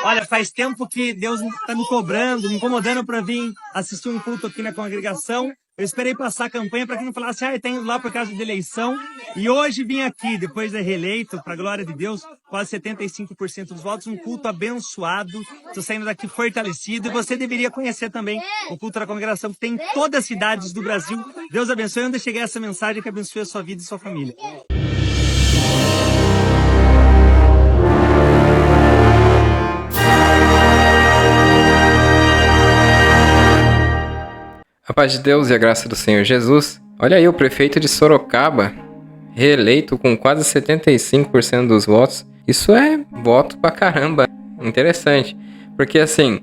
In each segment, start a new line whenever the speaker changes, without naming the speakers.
Olha, faz tempo que Deus está me cobrando, me incomodando para vir assistir um culto aqui na congregação. Eu esperei passar a campanha para que não falasse, tem ido lá por causa de eleição. E hoje vim aqui, depois de reeleito, para a glória de Deus, quase 75% dos votos, um culto abençoado. Estou saindo daqui fortalecido e você deveria conhecer também o culto da congregação que tem em todas as cidades do Brasil. Deus abençoe. Onde cheguei essa mensagem que abençoe a sua vida e sua família.
A paz de Deus e a graça do Senhor Jesus. Olha aí, o prefeito de Sorocaba, reeleito com quase 75% dos votos. Isso é voto pra caramba. Interessante. Porque assim,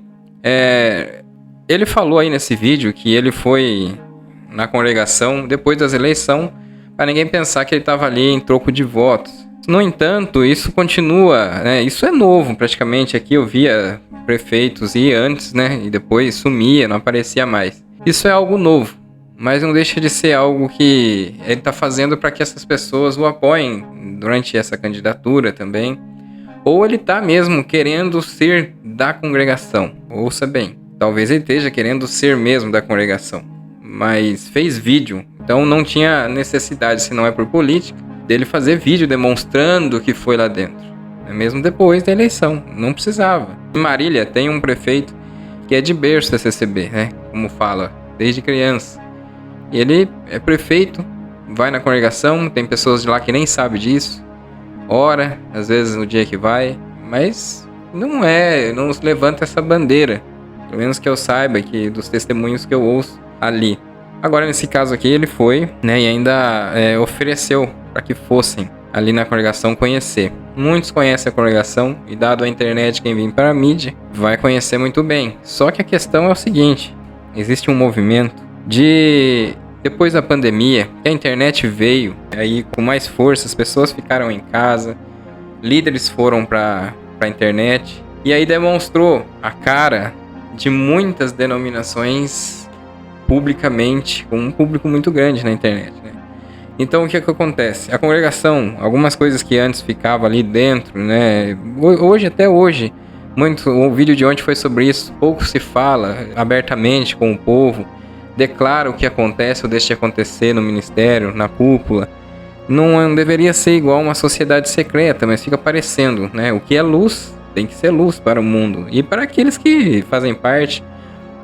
ele falou aí nesse vídeo que ele foi na congregação depois das eleições para ninguém pensar que ele estava ali em troco de votos. No entanto, isso continua, né? Isso é novo praticamente. Aqui eu via prefeitos ir antes, né? E depois sumia, não aparecia mais. Isso é algo novo, mas não deixa de ser algo que ele está fazendo para que essas pessoas o apoiem durante essa candidatura também. Ou ele está mesmo querendo ser da congregação. Ouça bem, talvez ele esteja querendo ser mesmo da congregação, mas fez vídeo, então não tinha necessidade, se não é por política, dele fazer vídeo demonstrando que foi lá dentro. Mesmo depois da eleição, não precisava. Em Marília tem um prefeito que é de berço da CCB, né? Como fala, desde criança. E ele é prefeito, vai na congregação, tem pessoas de lá que nem sabem disso, ora, às vezes no dia que vai, mas não se levanta essa bandeira, pelo menos que eu saiba, que dos testemunhos que eu ouço ali. Agora, nesse caso aqui, ele foi, né, e ainda ofereceu para que fossem ali na congregação conhecer. Muitos conhecem a congregação e, dado a internet, quem vem para a mídia vai conhecer muito bem. Só que a questão é o seguinte, existe um movimento de... Depois da pandemia, que a internet veio aí com mais força, as pessoas ficaram em casa, líderes foram para a internet e aí demonstrou a cara de muitas denominações publicamente, com um público muito grande na internet, né? Então o que acontece? A congregação, algumas coisas que antes ficava ali dentro, né? Até hoje, o vídeo de ontem foi sobre isso. Pouco se fala abertamente com o povo, declara o que acontece ou deixa de acontecer no ministério, na cúpula. Não deveria ser igual uma sociedade secreta, mas fica parecendo, né? O que é luz tem que ser luz para o mundo e para aqueles que fazem parte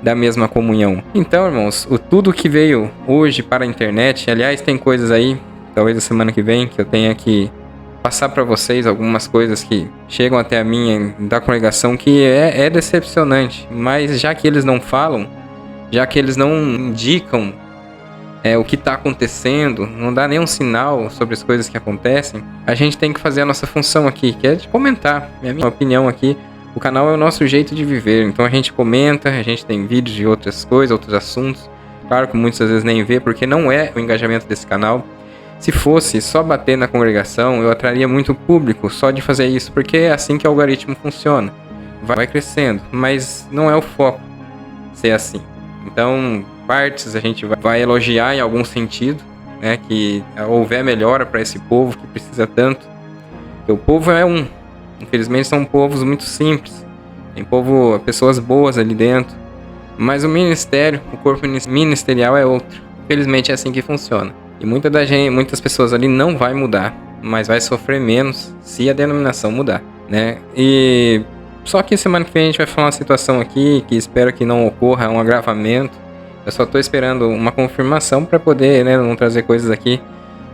da mesma comunhão. Então, irmãos, tudo que veio hoje para a internet, aliás, tem coisas aí, talvez a semana que vem, que eu tenha que passar para vocês algumas coisas que chegam até a minha da congregação que é decepcionante, mas já que eles não falam, já que eles não indicam o que está acontecendo, não dá nenhum sinal sobre as coisas que acontecem, a gente tem que fazer a nossa função aqui, que é de comentar, a minha opinião aqui. O canal é o nosso jeito de viver, então a gente comenta, a gente tem vídeos de outras coisas, outros assuntos. Claro que muitas vezes nem vê, porque não é o engajamento desse canal. Se fosse só bater na congregação, eu atraria muito público só de fazer isso, porque é assim que o algoritmo funciona. Vai crescendo, mas não é o foco ser assim. Então, partes a gente vai elogiar em algum sentido, né, que houver melhora para esse povo que precisa tanto. Porque o povo é um. Infelizmente são povos muito simples, tem pessoas boas ali dentro, mas o ministério, o corpo ministerial é outro. Infelizmente é assim que funciona. E muitas pessoas ali não vai mudar, mas vai sofrer menos se a denominação mudar, né? E só que semana que vem a gente vai falar uma situação aqui que espero que não ocorra um agravamento. Eu só estou esperando uma confirmação para poder, né, não trazer coisas aqui.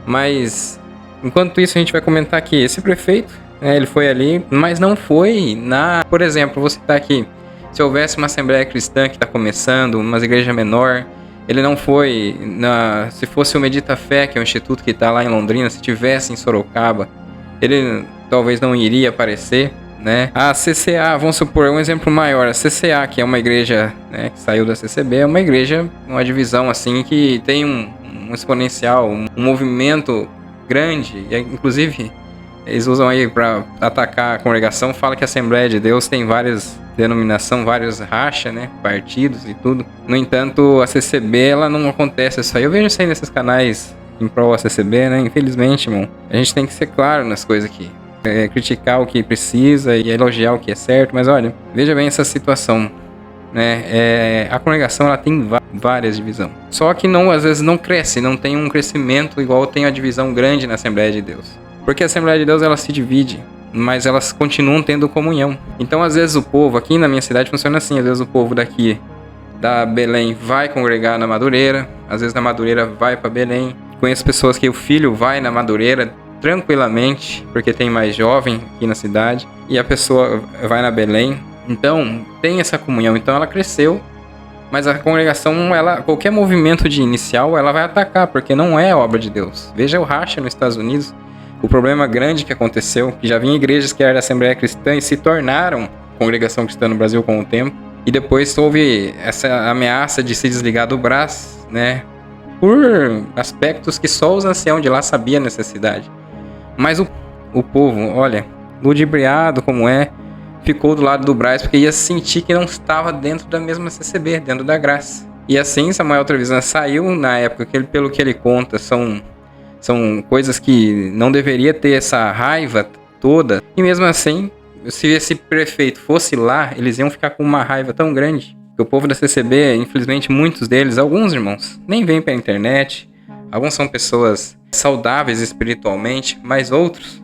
Mas enquanto isso a gente vai comentar que esse prefeito, ele foi ali, mas não foi por exemplo, vou citar aqui, se houvesse uma Assembleia Cristã que está começando, uma igreja menor, ele não foi se fosse o Medita Fé, que é um instituto que está lá em Londrina, se tivesse em Sorocaba, ele talvez não iria aparecer, né? A CCA, vamos supor, um exemplo maior, a CCA, que é uma igreja, né, que saiu da CCB, é uma igreja, uma divisão assim, que tem um exponencial, um movimento grande, e inclusive eles usam aí para atacar a congregação, fala que a Assembleia de Deus tem várias denominações, vários rachas, né, partidos e tudo. No entanto, a CCB, ela não acontece isso aí. Eu vejo isso aí nesses canais em prol da CCB, né, infelizmente, irmão. A gente tem que ser claro nas coisas aqui. criticar o que precisa e elogiar o que é certo, mas olha, veja bem essa situação, né? A congregação ela tem várias divisões, só que às vezes não cresce, não tem um crescimento igual tem a divisão grande na Assembleia de Deus, porque a Assembleia de Deus ela se divide, mas elas continuam tendo comunhão. Então às vezes o povo, aqui na minha cidade funciona assim, às vezes o povo daqui da Belém vai congregar na Madureira, às vezes na Madureira vai para Belém. Conheço pessoas que o filho vai na Madureira tranquilamente, porque tem mais jovem aqui na cidade, e a pessoa vai na Belém. Então, tem essa comunhão, então ela cresceu, mas a congregação, qualquer movimento de inicial, ela vai atacar, porque não é obra de Deus. Veja o racha nos Estados Unidos, o problema grande que aconteceu, que já vinha igrejas que eram da Assembleia Cristã e se tornaram congregação cristã no Brasil com o tempo, e depois houve essa ameaça de se desligar do Brás, né, por aspectos que só os anciãos de lá sabiam a necessidade. Mas o povo, olha, ludibriado como ficou do lado do Brás porque ia sentir que não estava dentro da mesma CCB, dentro da graça. E assim Samuel Trevisan saiu na época, que pelo que ele conta, são coisas que não deveria ter essa raiva toda. E mesmo assim, se esse prefeito fosse lá, eles iam ficar com uma raiva tão grande. Que o povo da CCB, infelizmente, muitos deles, alguns irmãos, nem vêm pela internet. Alguns são pessoas saudáveis espiritualmente, mas outros...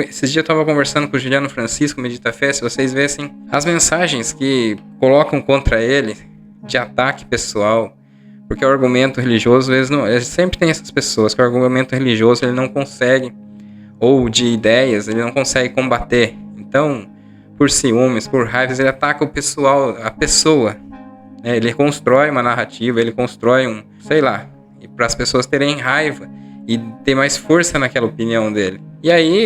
esses dias eu estava conversando com o Juliano Francisco, Medita Fé, se vocês vissem as mensagens que colocam contra ele, de ataque pessoal, porque o argumento religioso, sempre tem essas pessoas que o argumento religioso ele não consegue, ou de ideias, ele não consegue combater. Então, por ciúmes, por raivas, ele ataca o pessoal, a pessoa. Ele constrói uma narrativa, ele constrói para as pessoas terem raiva e ter mais força naquela opinião dele. E aí,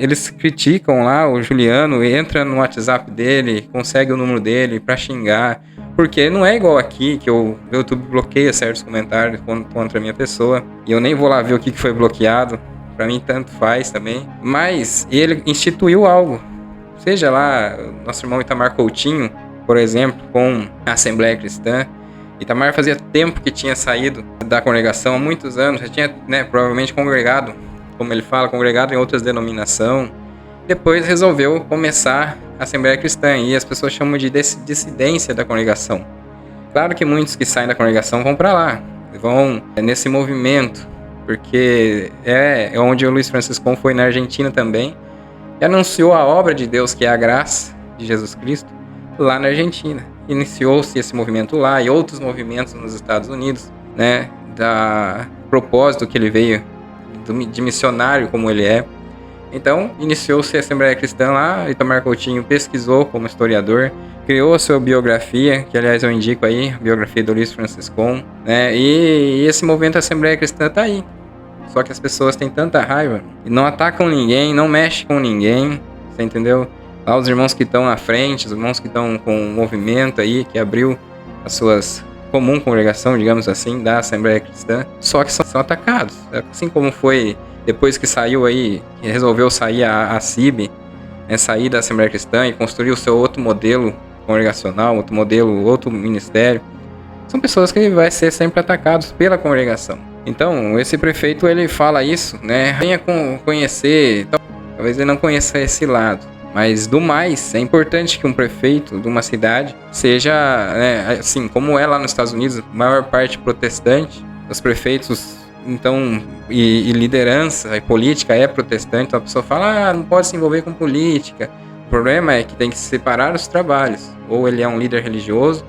eles criticam lá o Juliano, entra no WhatsApp dele, consegue o número dele para xingar, porque não é igual aqui, que o YouTube bloqueia certos comentários contra a minha pessoa, e eu nem vou lá ver o que foi bloqueado, para mim tanto faz também, mas ele instituiu algo, seja lá nosso irmão Itamar Coutinho, por exemplo, com a Assembleia Cristã. Itamar fazia tempo que tinha saído da congregação, há muitos anos, já tinha provavelmente congregado, como ele fala, congregado em outras denominações. Depois resolveu começar a Assembleia Cristã, e as pessoas chamam de dissidência da congregação. Claro que muitos que saem da congregação vão para lá, vão nesse movimento, porque é onde o Luiz Franciscão foi na Argentina também, e anunciou a obra de Deus, que é a graça de Jesus Cristo, lá na Argentina. Iniciou-se esse movimento lá e outros movimentos nos Estados Unidos, da propósito que ele veio, de missionário como ele é. Então, iniciou-se a Assembleia Cristã lá, Itamar Coutinho pesquisou como historiador, criou a sua biografia, que aliás eu indico aí, a biografia do Luiz Franciscon, e esse movimento da Assembleia Cristã tá aí. Só que as pessoas têm tanta raiva e não atacam ninguém, não mexem com ninguém, você entendeu? Lá os irmãos que estão na frente, os irmãos que estão com o movimento aí, que abriu as suas comum congregação, digamos assim, da Assembleia Cristã, só que são atacados. Assim como foi depois que saiu aí, que resolveu sair a CIB, sair da Assembleia Cristã e construir o seu outro modelo congregacional, outro modelo, outro ministério. São pessoas que vai ser sempre atacados pela congregação. Então, esse prefeito, ele fala isso, venha conhecer, talvez ele não conheça esse lado. Mas, do mais, é importante que um prefeito de uma cidade seja, assim, como é lá nos Estados Unidos, maior parte protestante, os prefeitos, então, e liderança e política é protestante, então a pessoa fala, não pode se envolver com política. O problema é que tem que separar os trabalhos. Ou ele é um líder religioso,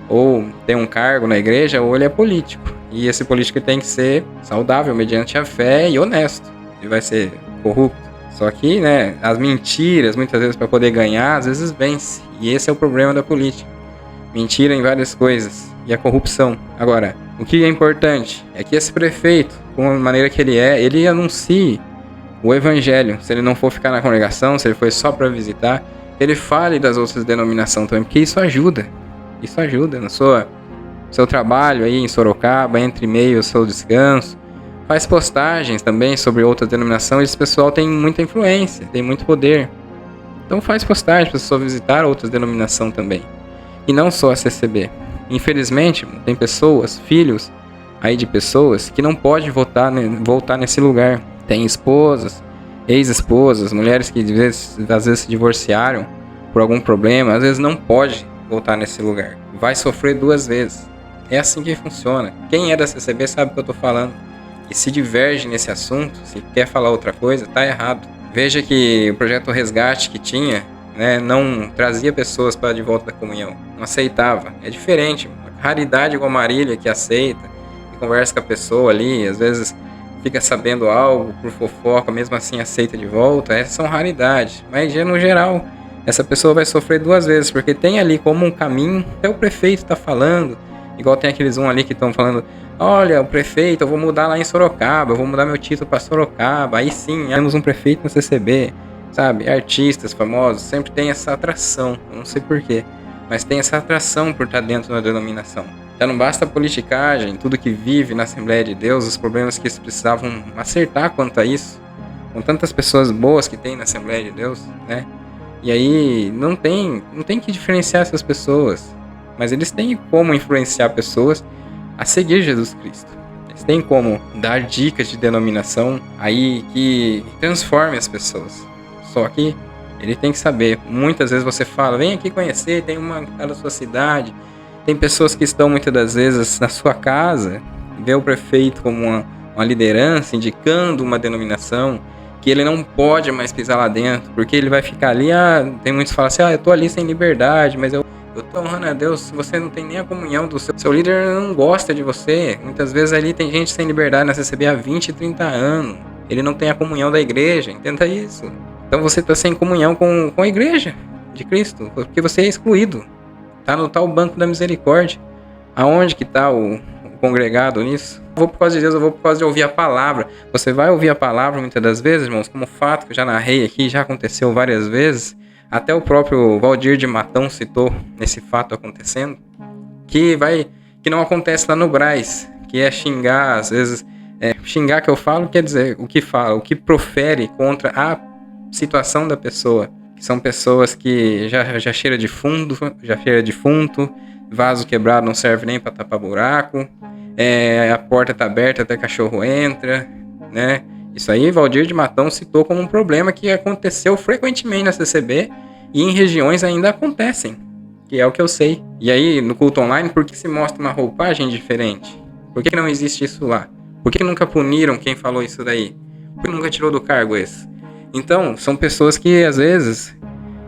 ou tem um cargo na igreja, ou ele é político. E esse político tem que ser saudável, mediante a fé e honesto. Ele vai ser corrupto. Só que, as mentiras, muitas vezes, para poder ganhar, às vezes vence. E esse é o problema da política. Mentira em várias coisas. E a corrupção. Agora, o que é importante é que esse prefeito, com a maneira que ele anuncie o evangelho. Se ele não for ficar na congregação, se ele for só para visitar, ele fale das outras denominações também, porque isso ajuda. Isso ajuda no seu trabalho aí em Sorocaba, entre meio ao seu descanso. Faz postagens também sobre outras denominações. Esse pessoal tem muita influência, tem muito poder. Então faz postagem para a pessoa visitar outras denominações também. E não só a CCB. Infelizmente, tem pessoas, filhos aí de pessoas, que não podem voltar nesse lugar. Tem esposas, ex-esposas, mulheres que às vezes se divorciaram por algum problema, às vezes não pode voltar nesse lugar. Vai sofrer 2 vezes. É assim que funciona. Quem é da CCB sabe o que eu tô falando. E se diverge nesse assunto, se quer falar outra coisa, tá errado. Veja que o projeto Resgate que tinha, né, não trazia pessoas para de volta da comunhão. Não aceitava. É diferente. Uma raridade igual a Marília que aceita, que conversa com a pessoa ali, às vezes fica sabendo algo por fofoca, mesmo assim aceita de volta. Essas são raridades. Mas no geral, essa pessoa vai sofrer 2 vezes, porque tem ali como um caminho, até o prefeito tá falando, igual tem aqueles ali que estão falando, olha, o prefeito, eu vou mudar lá em Sorocaba, eu vou mudar meu título para Sorocaba, aí sim, temos um prefeito no CCB, sabe? Artistas famosos, sempre tem essa atração, eu não sei porquê, mas tem essa atração por estar dentro da denominação. Já não basta a politicagem, tudo que vive na Assembleia de Deus, os problemas que eles precisavam acertar quanto a isso, com tantas pessoas boas que tem na Assembleia de Deus, né? E aí não tem que diferenciar essas pessoas, mas eles têm como influenciar pessoas a seguir Jesus Cristo. Eles têm como dar dicas de denominação aí que transforme as pessoas. Só que ele tem que saber. Muitas vezes você fala, vem aqui conhecer, tem uma na sua cidade. Tem pessoas que estão muitas das vezes na sua casa, vê o prefeito como uma liderança, indicando uma denominação, que ele não pode mais pisar lá dentro, porque ele vai ficar ali, tem muitos que falam assim, eu tô ali sem liberdade, mas eu tô honrando a Deus, se você não tem nem a comunhão do seu líder não gosta de você. Muitas vezes ali tem gente sem liberdade na CCB há 20, 30 anos, ele não tem a comunhão da igreja, entenda isso. Então você tá sem comunhão com a igreja de Cristo, porque você é excluído, tá no tal banco da misericórdia. Aonde que tá o congregado nisso? Eu vou por causa de Deus, eu vou por causa de ouvir a palavra. Você vai ouvir a palavra muitas das vezes, irmãos, como fato que eu já narrei aqui, já aconteceu várias vezes. Até o próprio Valdir de Matão citou esse fato acontecendo, que não acontece lá no Brás, que é xingar, às vezes, xingar que eu falo quer dizer o que fala, o que profere contra a situação da pessoa, que são pessoas que já cheira de fundo, já cheira de defunto, vaso quebrado não serve nem para tapar buraco, a porta tá aberta até cachorro entra, né? Isso aí Valdir de Matão citou como um problema que aconteceu frequentemente na CCB e em regiões ainda acontecem, que é o que eu sei. E aí no culto online, por que se mostra uma roupagem diferente? Por que não existe isso lá? Por que nunca puniram quem falou isso daí? Por que nunca tirou do cargo esse? Então, são pessoas que às vezes,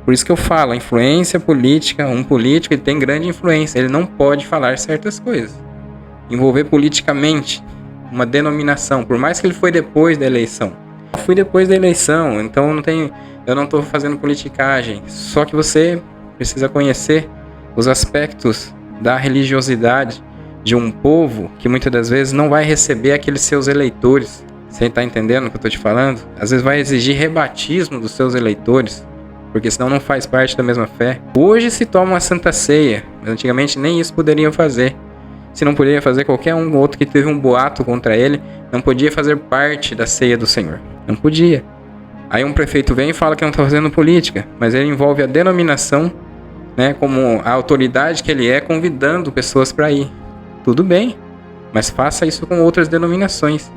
por isso que eu falo, a influência política, um político ele tem grande influência, ele não pode falar certas coisas. Envolver politicamente uma denominação, por mais que ele foi depois da eleição. Eu fui depois da eleição, então eu não estou fazendo politicagem. Só que você precisa conhecer os aspectos da religiosidade de um povo que muitas das vezes não vai receber aqueles seus eleitores. Você está entendendo o que eu estou te falando? Às vezes vai exigir rebatismo dos seus eleitores, porque senão não faz parte da mesma fé. Hoje se toma uma santa ceia, mas antigamente nem isso poderiam fazer. Se não poderia fazer, qualquer um outro que teve um boato contra ele não podia fazer parte da ceia do Senhor. Não podia. Aí um prefeito vem e fala que não está fazendo política, mas ele envolve a denominação, né, como a autoridade que ele é, convidando pessoas para ir. Tudo bem, mas faça isso com outras denominações.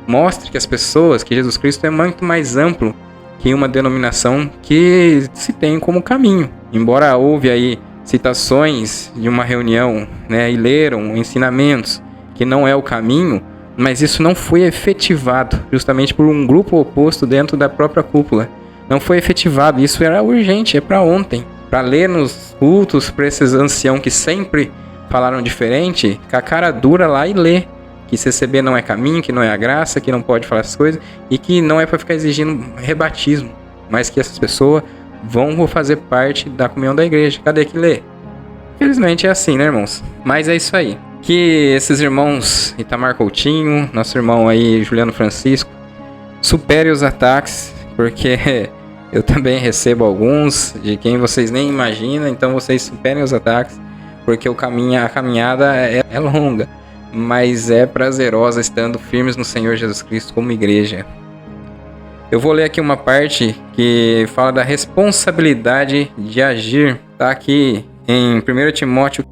Mostre que as pessoas, que Jesus Cristo é muito mais amplo que uma denominação que se tem como caminho. Embora houve aí citações de uma reunião, né, e leram ensinamentos que não é o caminho, mas isso não foi efetivado, justamente por um grupo oposto dentro da própria cúpula. Não foi efetivado, isso era urgente, é para ontem. Para ler nos cultos, para esses anciãos que sempre falaram diferente, com a cara dura lá e ler que CCB não é caminho, que não é a graça, que não pode falar essas coisas e que não é para ficar exigindo rebatismo, mas que essas pessoas vão fazer parte da comunhão da igreja. Cadê que lê? Infelizmente é assim, né, irmãos? Mas é isso aí. Que esses irmãos Itamar Coutinho, nosso irmão aí Juliano Francisco, supere os ataques, porque eu também recebo alguns de quem vocês nem imaginam, então vocês superem os ataques, porque a caminhada é longa, mas é prazerosa estando firmes no Senhor Jesus Cristo como igreja. Eu vou ler aqui uma parte que fala da responsabilidade de agir. Está aqui em 1 Timóteo.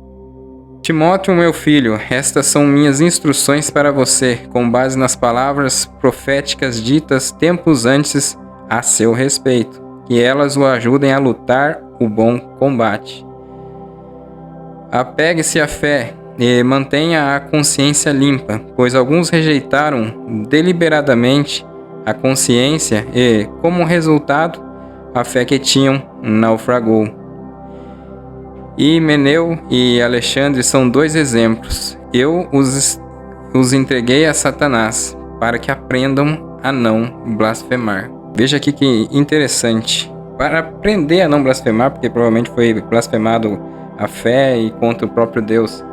Timóteo, meu filho, estas são minhas instruções para você, com base nas palavras proféticas ditas tempos antes a seu respeito, que elas o ajudem a lutar o bom combate. Apegue-se à fé e mantenha a consciência limpa, pois alguns rejeitaram deliberadamente a consciência e, como resultado, a fé que tinham naufragou. Himeneu e Alexandre são dois exemplos. Eu os entreguei a Satanás para que aprendam a não blasfemar. Veja aqui que interessante. Para aprender a não blasfemar, porque provavelmente foi blasfemado a fé e contra o próprio Deus.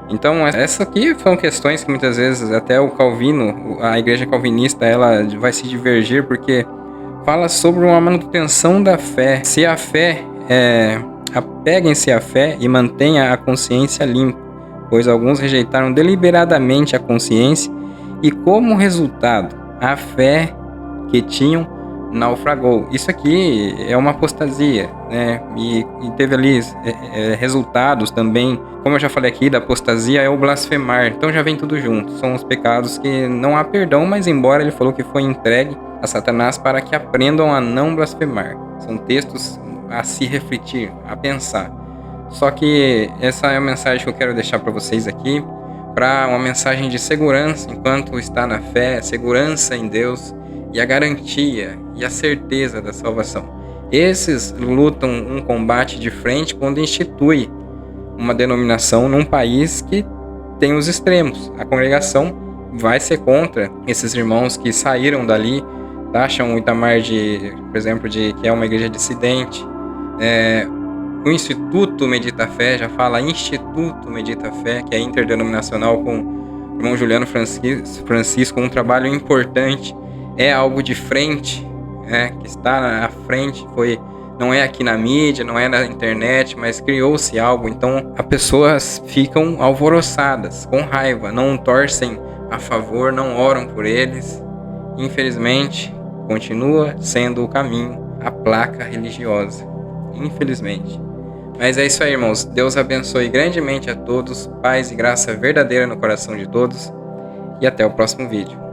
Então, essas aqui são questões que muitas vezes até o Calvino, a igreja calvinista, ela vai se divergir, porque fala sobre uma manutenção da fé. Se a fé apeguem-se à fé e mantenha a consciência limpa, pois alguns rejeitaram deliberadamente a consciência e, como resultado, a fé que tinham naufragou. Isso aqui é uma apostasia, né? E teve ali resultados também. Como eu já falei aqui, da apostasia é o blasfemar. Então já vem tudo junto. São os pecados que não há perdão, mas embora ele falou que foi entregue a Satanás para que aprendam a não blasfemar. São textos a se refletir, a pensar. Só que essa é a mensagem que eu quero deixar para vocês aqui, para uma mensagem de segurança enquanto está na fé, segurança em Deus e a garantia e a certeza da salvação. Esses lutam um combate de frente quando institui uma denominação num país que tem os extremos. A congregação vai ser contra esses irmãos que saíram dali, taxam o Itamar por exemplo, que é uma igreja dissidente. O Instituto Medita Fé já fala Instituto Medita Fé, que é interdenominacional, com o irmão Juliano Francisco, um trabalho importante. É algo de frente, que está à frente, não é aqui na mídia, não é na internet, mas criou-se algo. Então as pessoas ficam alvoroçadas, com raiva, não torcem a favor, não oram por eles. Infelizmente, continua sendo o caminho, a placa religiosa. Infelizmente. Mas é isso aí, irmãos. Deus abençoe grandemente a todos, paz e graça verdadeira no coração de todos, e até o próximo vídeo.